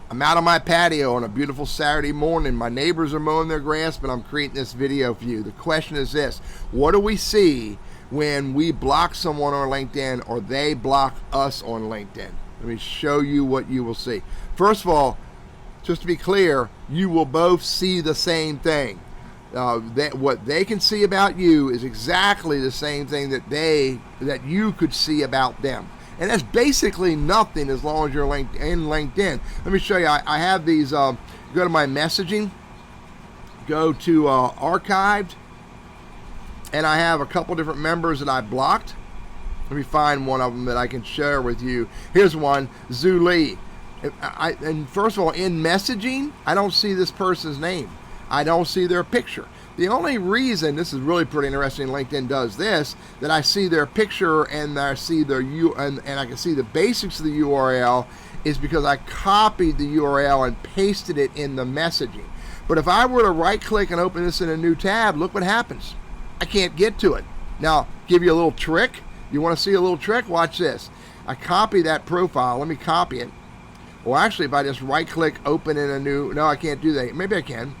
I'm out on my patio on a beautiful Saturday morning. My neighbors are mowing their grass, but I'm creating this video for you. The question is this: what do we see when we block someone on LinkedIn or they block us on LinkedIn? Let me show you what you will see. First of all, just to be clear, you will both see the same thing. What they can see about you is exactly the same thing that you could see about them. And that's basically nothing as long as you're in LinkedIn. Let me show you. I have these. Go to my messaging. Go to archived. And I have a couple different members that I blocked. Let me find one of them that I can share with you. Here's one, Zhu Li. And first of all, in messaging, I don't see this person's name. I don't see their picture. The only reason, this is really pretty interesting, LinkedIn does this, that I see their picture and I see their and I can see the basics of the URL is because I copied the URL and pasted it in the messaging. But if I were to right click and open this in a new tab, look what happens. I can't get to it. Now, give you a little trick. You want to see a little trick? Watch this. I copy that profile. Let me copy it. Well, actually, if I just right click, open in a new, no, I can't do that. Maybe I can.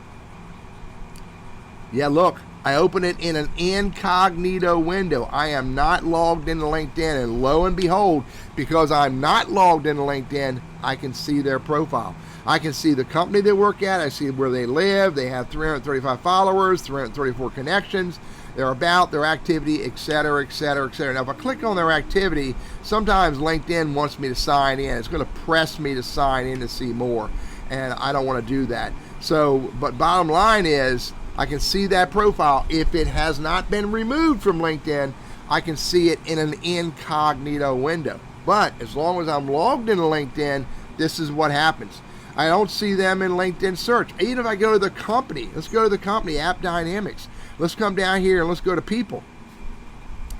Yeah, look, I open it in an incognito window. I am not logged into LinkedIn, and lo and behold, because I'm not logged into LinkedIn, I can see their profile. I can see the company they work at. I see where they live. They have 335 followers, 334 connections, their about, their activity, etc., etc., etc. Now, if I click on their activity, sometimes LinkedIn wants me to sign in. It's going to press me to sign in to see more, and I don't want to do that. So, but bottom line is, I can see that profile. If it has not been removed from LinkedIn, I can see it in an incognito window. But as long as I'm logged into LinkedIn, this is what happens. I don't see them in LinkedIn search. Even if I go to the company, let's go to the company, App Dynamics. Let's come down here and let's go to people.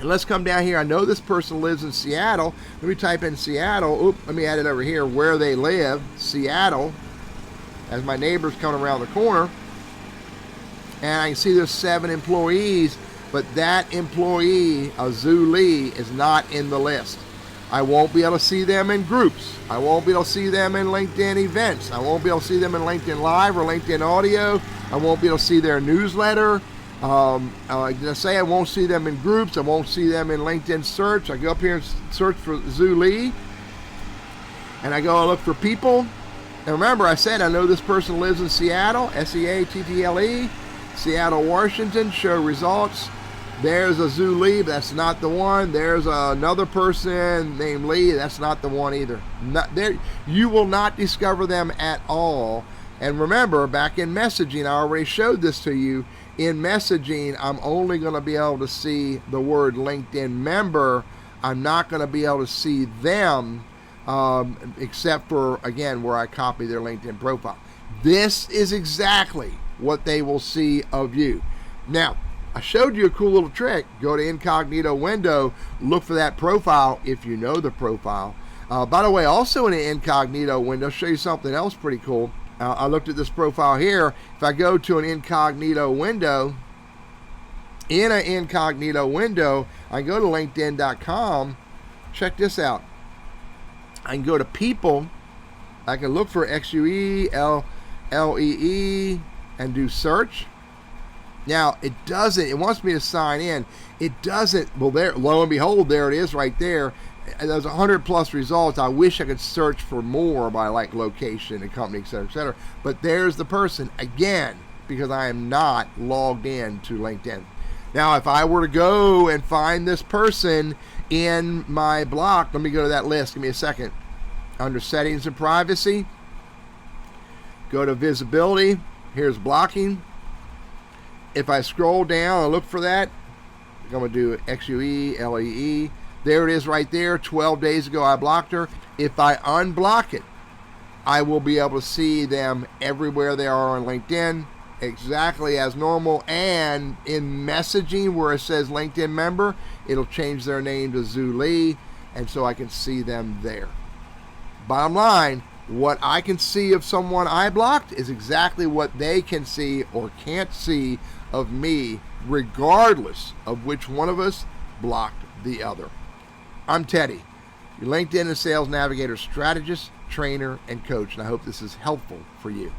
And let's come down here. I know this person lives in Seattle. Let me type in Seattle. Oop, let me add it over here, where they live, Seattle, as my neighbor's coming around the corner. And I can see there's 7 employees, but that employee, Zhu Li, is not in the list. I won't be able to see them in groups. I won't be able to see them in LinkedIn events. I won't be able to see them in LinkedIn Live or LinkedIn Audio. I won't be able to see their newsletter. Say I won't see them in groups. I won't see them in LinkedIn search. I go up here and search for Zhu Li, and I go and look for people. And remember, I said I know this person lives in Seattle, Seattle, Seattle, Washington. Show results. There's a Zhu Li, but that's not the one. There's another person named Lee. That's not the one either. Not there. You will not discover them at all. And remember, back in messaging, I already showed this to you. In messaging, I'm only going to be able to see the word LinkedIn member. I'm not going to be able to see them, except for, again, where I copy their LinkedIn profile. This is exactly what they will see of you. Now, I showed you a cool little trick. Go to incognito window, look for that profile if you know the profile. By the way, also in the incognito window, I'll show you something else pretty cool. I looked at this profile here. If I go to an incognito window, in an incognito window, I go to linkedin.com. Check this out. I can go to people. I can look for XUELLEE and do search. Now, it wants me to sign in. It doesn't, well, there, lo and behold, there it is right there. There's 100 plus results. I wish I could search for more by like location and company, et cetera, et cetera. But there's the person, again, because I am not logged in to LinkedIn. Now, if I were to go and find this person in my block, let me go to that list. Give me a second. Under settings and privacy, go to visibility. Here's blocking. If I scroll down and look for that, I'm going to do XUELLEE. There it is right there. 12 days ago I blocked her. If I unblock it, I will be able to see them everywhere they are on LinkedIn, exactly as normal. And in messaging where it says LinkedIn member, it'll change their name to Zhu Li, and so I can see them there. Bottom line, what I can see of someone I blocked is exactly what they can see or can't see of me, regardless of which one of us blocked the other. I'm Teddy, your LinkedIn and Sales Navigator strategist. trainer, and coach. And I hope this is helpful for you.